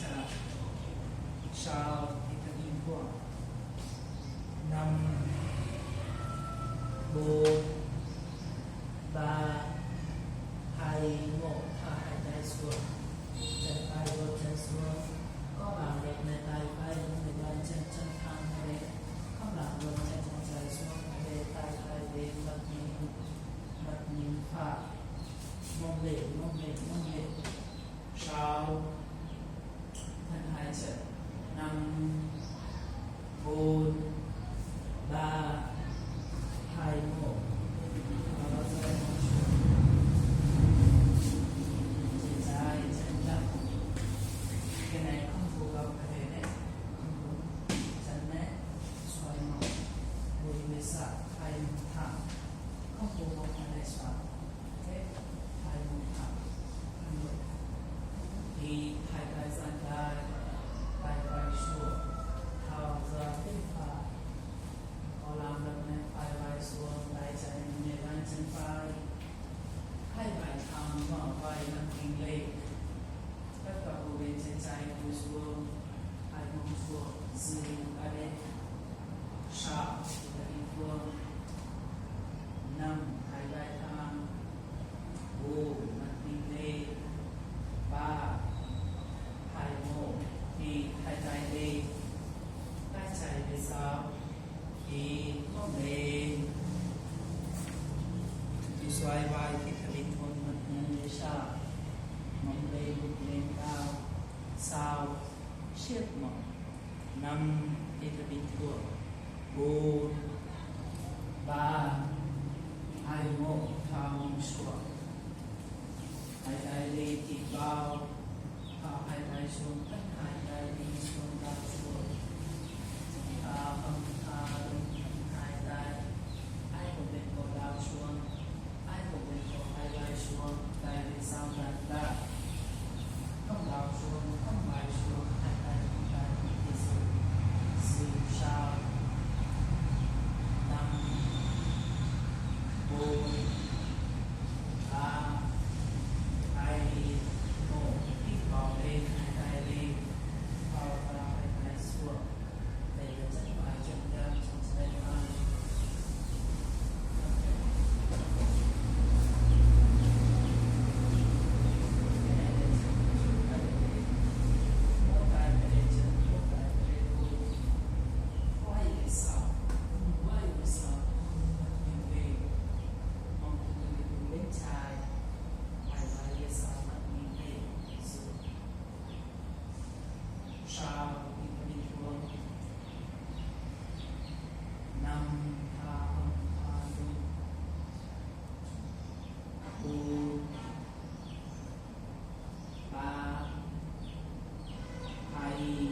cha sao thì ta in qua năm bốn ba hai một thả hai tay xuống chân tay vô chân xuống có bằng lực này tay phải người bàn chân chân thẳng này không làm luôn chân chân trái xuống về tay tay về mặt nhìn phải mông lệ sau thân hai chân năm bốn ba hai một cái này không phù hợp cái này không đúng chân này xoay một lùi về sau hai một thẳng không phù hợp cái này xoay hai một thẳng thì hai tay sang tay tay phải xuống thao ra tiếp phải có làm được này tay phải xuống tay trái nhẹ bàn chân phải hai vai thẳng mở vai nâng kinh lên tất cả bộ bên trên trái cúi xuống hai mông xuống dưới ở đây sáu là đi phương năm hai vai thẳng bốn nâng kinh lên ba hai một thì hai tay đi tay trái về sau thì mông lên thì xoay vai thì thật linh thuần mặt nhân về sau mông lên cao sao siết mỏng năm thì thật bình thường bốn ba hai một thao mông xuống hai tay đi thì bao thao hai tay xuống tất hai tay đi xuống đau xuống thao không thao hai tay hai một bên cổ đau xuống hai một bên cổ hai vai xuống tay bên sau đặt ra không đau xuống không vai xuống hai tay đi xuống siêu sao năm bốn ba hai một hít vào lên hai tay lên vào ra hai tay xuống đây là chân phải chân ra chân trái phải sao thì có đi xuống năm tha đúng bốn ba hai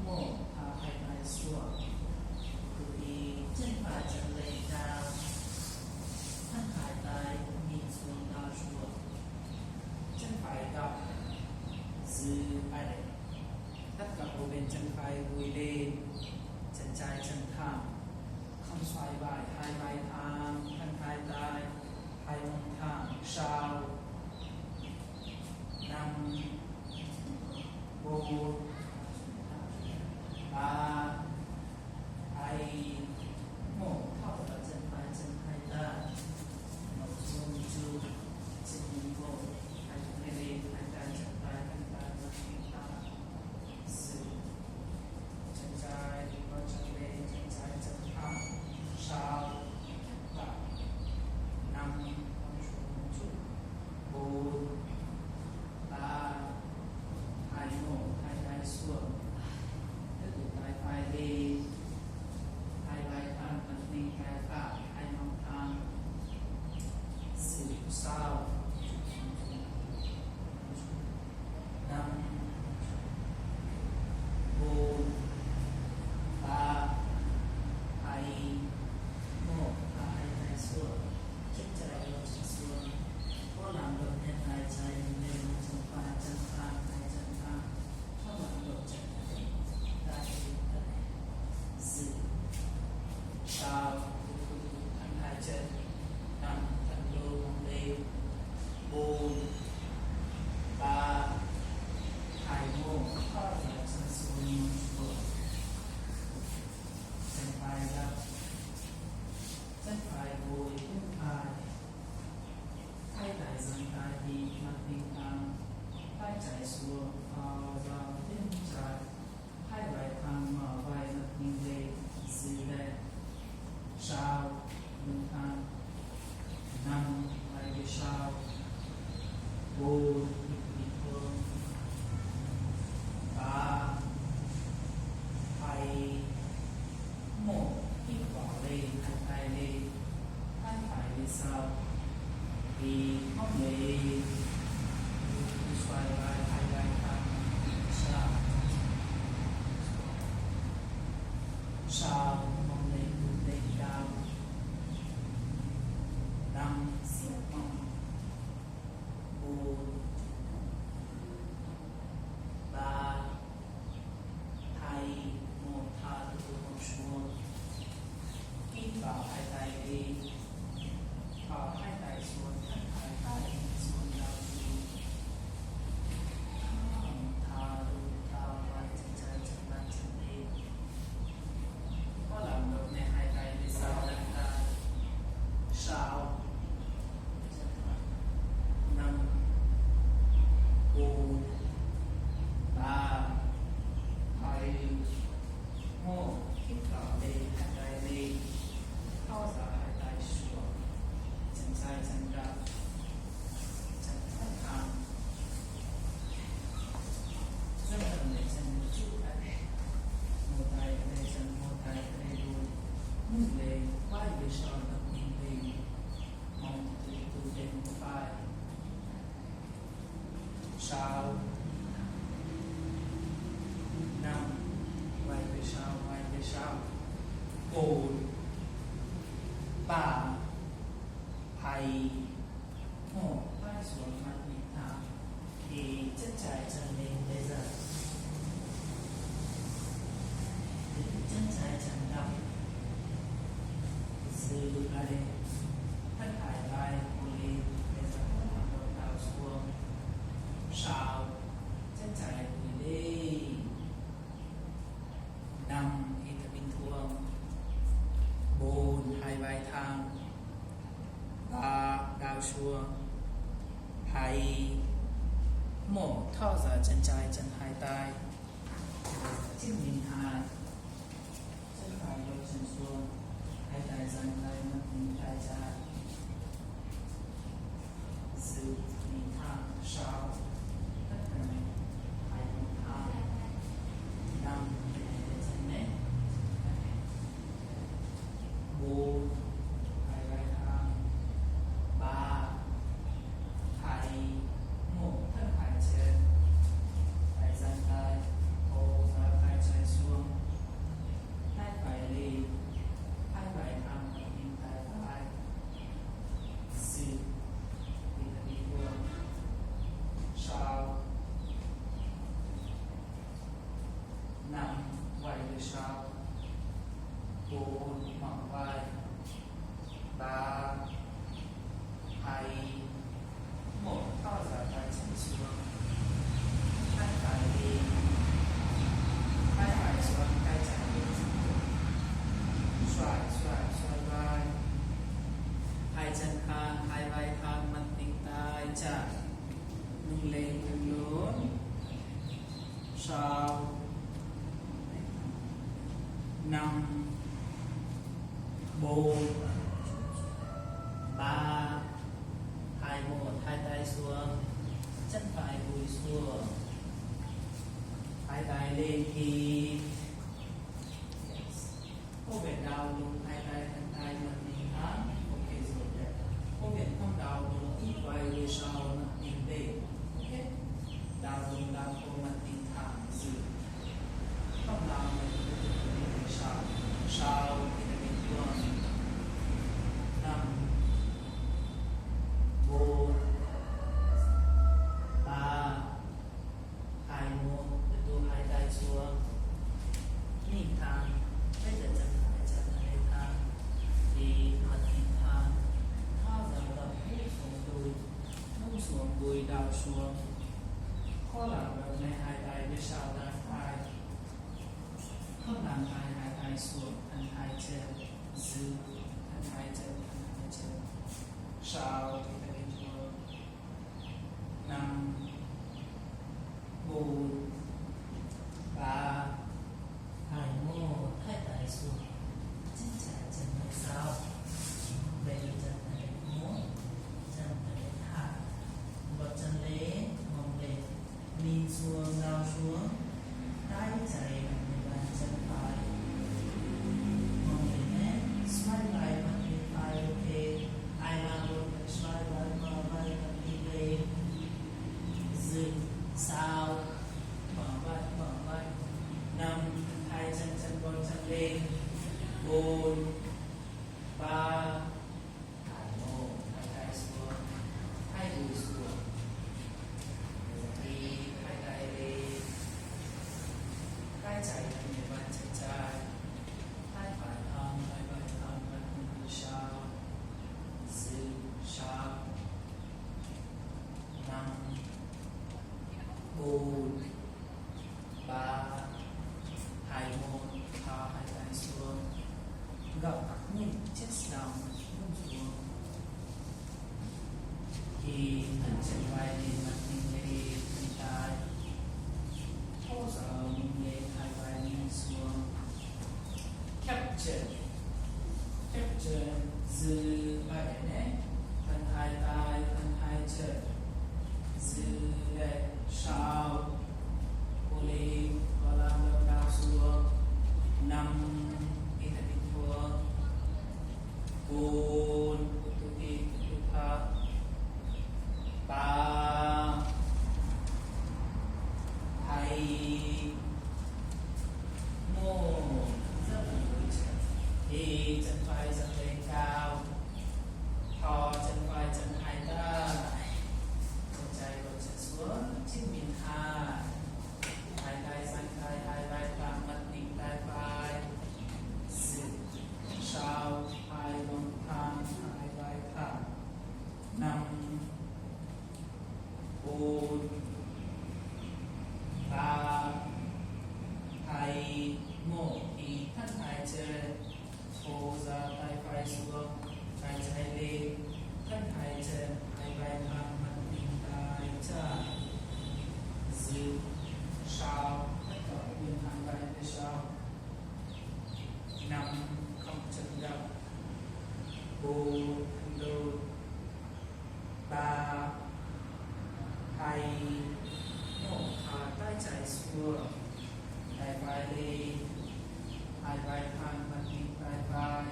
một thả hai tay xuống thì chân phải chân lên cao thân hai tay nhìn xuống đau xuống chân phải gập giữ ở đây tất cả bộ bên chân phải vùi lên chân trái chân thẳng không xoay vai hai vai thẳng thân hai tay hai mông thẳng sau năm bốn ba hai một thao vào chân hai tay một xuống chu chân đi vô hai tay lên hai tay chân tay một khi ta sự chân trái đi vào chân lên chân trái chân thẳng sau và năm con xuống chút sau 5 quay về sau 4 3 2 1 vai xuống mặt nhịp thẳng thì chân trái chân lên bây giờ chân trái chân đậm giữ lại thân hải vai của lên bây giờ các hoạt động đào xuống sau chân trái gửi đi 5 hít thở bình thường 4 hai vai thẳng 3 đào xuống 2 1 thở ra chân trái chân hai tay chân mình hai chân phải đầu chân xuống hai tay dang tay mặt mình tay trái giữ mình thẳng sau tất cả hai một thẳng 5 chân nét 4 hai vai thẳng 3 2 1 thân hai chân hai dang tay thô ra hai trái xuống hai phải lên hai phải thẳng mình tay phải giữ mình là đi vuông sau 5 quay về sau 4 mỏng vai 3 2 1 thở ra tay chân xuống hai phải lên hai phải xuống tay trái lên xoay vai hai chân thang hai vai thang mặt mình tay chạm nâng lên nâng lớn sau 5 4 3 2 1 hai tay xuống chân phải vùi xuống hai tay lên thì cô việc đào đúng hai tay thân tay mặt mình thẳng ok rồi đấy cô việc không đào đúng ít quay về sau mặt mình về ok đào đúng đào cô mặt mình thẳng giữ không đào mình về sau thì là bình thường 5 4 3 2 1 để tôi hai tay xuống nhìn thẳng bây giờ chân phải lên thẳng thì mặt nhìn thẳng thở ra tập hít xuống đùi nâng xuống đùi đào xuống khó làm đầu này hai tay với sau đàn hai không làm hai tay xuống thân hai chân giữ thân hai chân sau thì ta đi xuống 5 4 3 2 1 hai tay xuống chân trái chân phía sau về chân này muốn chân này thẳng bật chân lên mông lên nhìn xuống đào xuống tay trái bằng bàn chân phải mông lên nhé smile lại mặt bên phải ok ai làm được smile lại mở vai mặt bên lên dừng sau mở vai 5 hai chân con chân lên 4 3 2 1 hai tay xuống hai đùi xuống đi hai tay lên hai trái lên bàn chân trái hai phải thẳng mặt mình sau giữ sau 5 4 3 2 1 thả hai tay xuống gập nhìn chest down buông xuống khi thân chân vai lên mặt mình lên mình tay thô ra mình lên hai vai nhìn xuống khép chân giữ lại nhé thân hai tay thân hai chân giữ lại sau thua hai vai đi hai vai thang mặt đi hai vai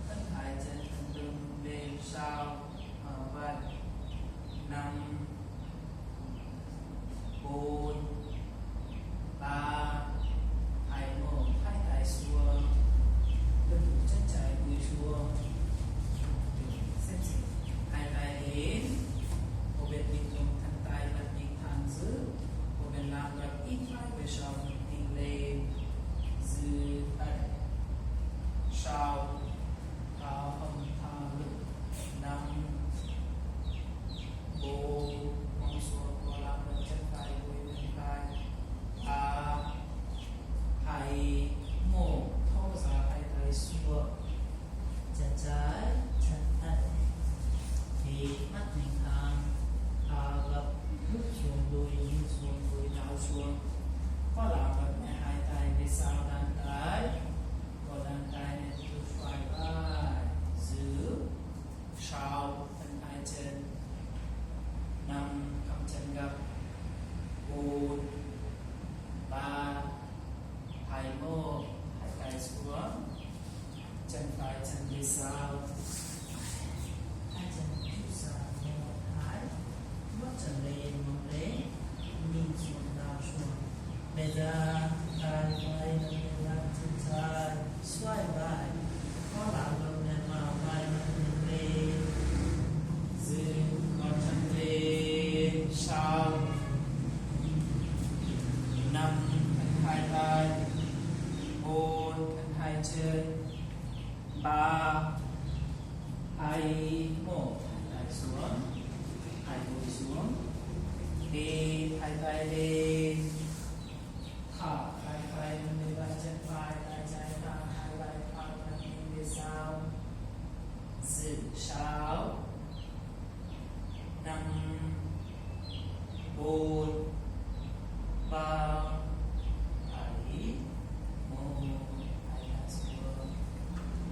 thân hai chân thân lưng lên sau vai năm bốn ba hai một hai tay xuống lưng chân trái cúi xuống xếp xếp hai tay đến một bên mình dùng thân tay bật mình thẳng giữ một bên làm gập ít vai về sau mình lên giữ tay sau tháo hông thả lưng năm bốn mong xuống và làm gập chân tay với bên tay ba hai một thô ra hai tay xuống chân trái chân tay thì mắt mình thẳng thả gập bước xuống đuôi đảo xuống có làm gập nhẹ hai tay về sau đan tay có đan tay nên tôi xoay vai giữ sau thân hai chân năm cắm chân gập bốn ba hai một hai tay xuống chân phải chân về sau hai chân chút ra một hai bước chân lên mông lên nhìn xuống đảo xuống bây giờ tay phải nâng lên chân trái xoay vai có làm gập lên vào vai nâng lên giữ con chân lên sau năm thân hai tay bốn thân hai chân ba hai một hai tay xuống hai đùi xuống đi hai tay lên thả hai tay lên vai chân phải tay trái thẳng hai vai thẳng thân hình về sau giữ sáu năm bốn ba hai một hai tay xuống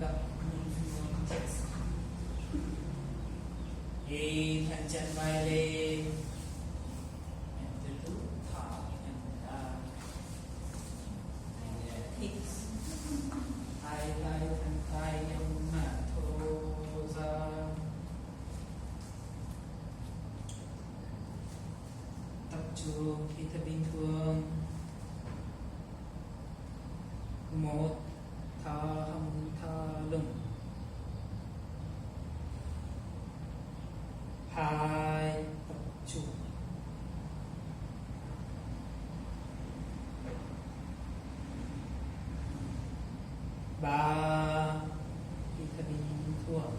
gập lưng xuống chết đi thân chân vai lên em tiếp tục thả em ra hít hai tay thân tay em mà thô ra tập trung khi ta bình thường một thả hông thả lưng hai tập trung ba khi ta bình thường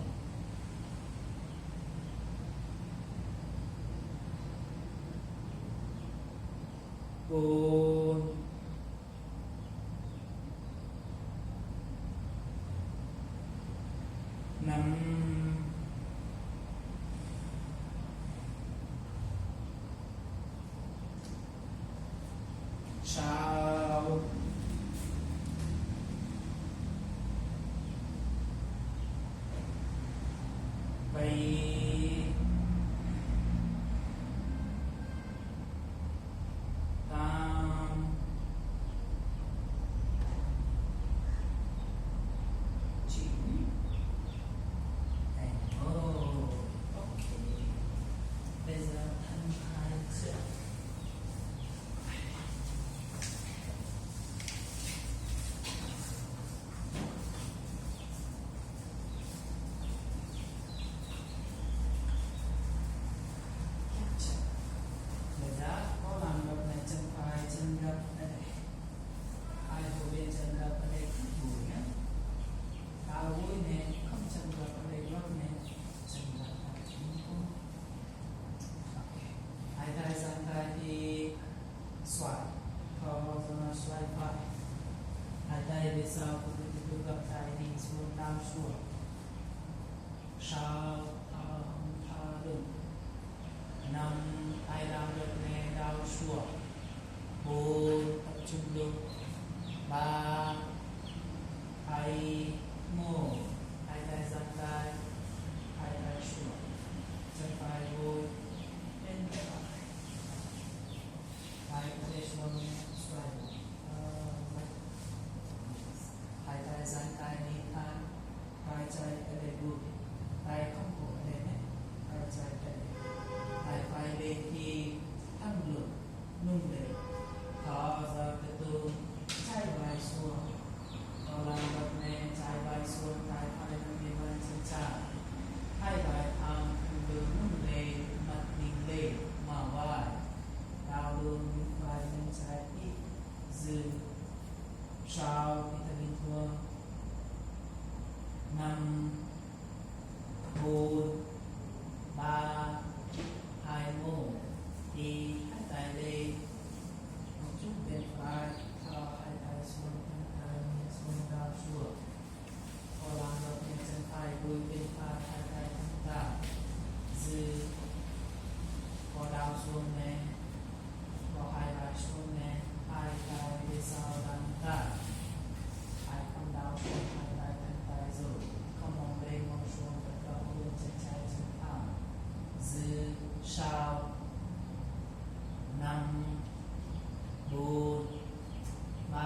bốn năm sáu bảy tám chín ok bây giờ thân hai chân bây giờ có làm gập này chân phải chân gập đây hai đôi bên chân gập ở đây không đuổi nhé cao gối nè không chân gập ở đây gấp nè chân gập ở chính không hai tay sang tay thì xoay thò ra xoay phải hai tay về sau cũng tiếp tục gập tay đi xuống đau xuống sau thả lưng năm hai làm gập nè đau xuống bốn tập trung lưng ba hai một hai tay giang tay hai tay xuống chân phải gối lên phải hai tay xuống nè, bỏ hai vai xuống nè, hai tay về sau đằng ta, hai con đau xuống, hai tay thân tay rồi, không mong lên mong xuống, tất cả luôn chân trái chân thẳng, dư sau, 5, 4, 3,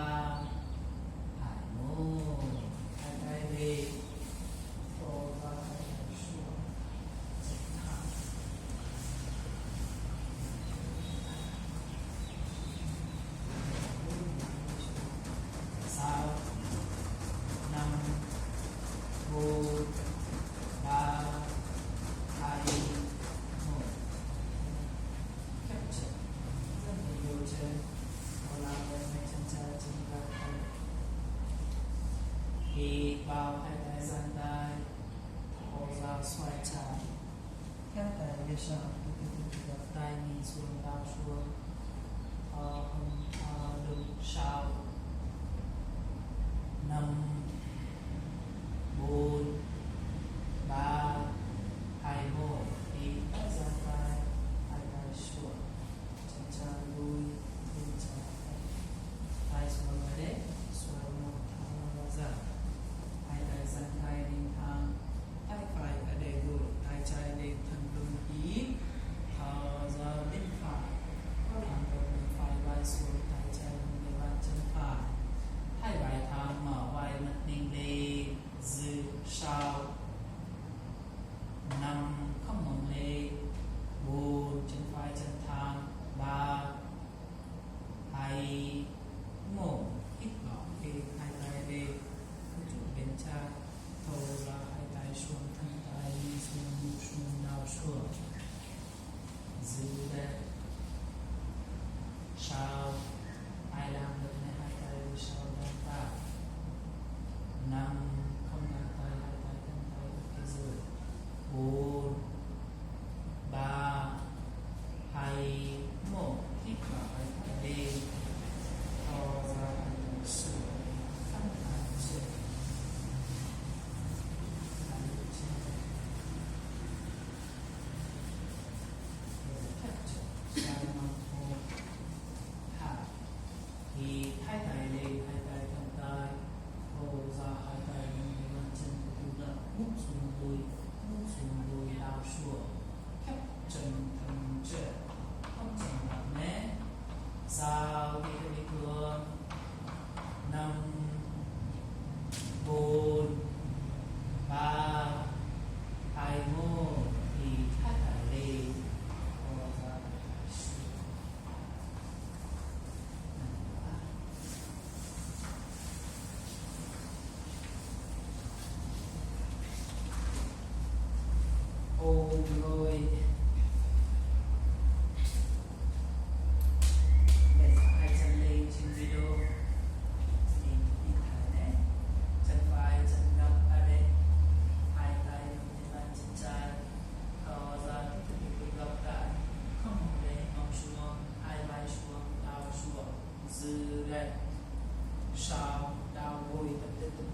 hải mô, hai tay về, thô ra hai tay xuống, chân thẳng. 6, 5, 4, 3, 2, 1. Khép chân, rất là nhiều chân. Còn làm lên hai chân trái chân gác tay. Hít vào hai tay dang tay, thở ra xoay trái. Khép tay về sau, gập tay nhìn xuống đau xuống. Lưng sau. 5, 4, 3, 2, 1. Hít tay dang tay, hai tay xuống. Chân trái lui, chân trái tay xuống ở đây, xuống một thang ra. Hai tay dang tay lên thang, tay phải ở đây rồi, tay trái lên thân lưng hít, thở ra bên phải, có làm đầu bên phải vai xuống, tay trái lên bàn chân phải. Hai vai thang mở vai mặt ninh lên, dư sau. 5, không ngừng lên. 4, chân phải chân thang. 3, 2, 1. Hít vào về hai tay về, chủ bên trái, thở ra hai tay xuống, thân tay đi xuống đau xuống. Giữ đây. Sau, ai làm được này hai tay về sau đằng ta. 5, không ngăn tay, hai tay thân tay ok rồi. 4, 3, 2, 1. Hít vào hai tay về, thở ra hai tay xuống, thân tay trên. Thì hai tay lên, hai tay thân tay, thở ra hai tay lên bàn chân của chúng ta, mút xuống đùi đau xuống, khép chân thân chân, không chân nặng nề. Sau khi ta đi thường, 5, 4, 3, 2, 1. Thì hai tay lên, thở ra hai tay xuống. Ôm rồi để hai chân lên trên video, nhìn thấy đấy, chân phải chân gập ở đây, hai tay lên bàn chân trái, thở ra tiếp tục gập lại, không lên mông xuống, hai vai xuống, đau xuống, giữ đây. Sau đau gối tập tiếp tục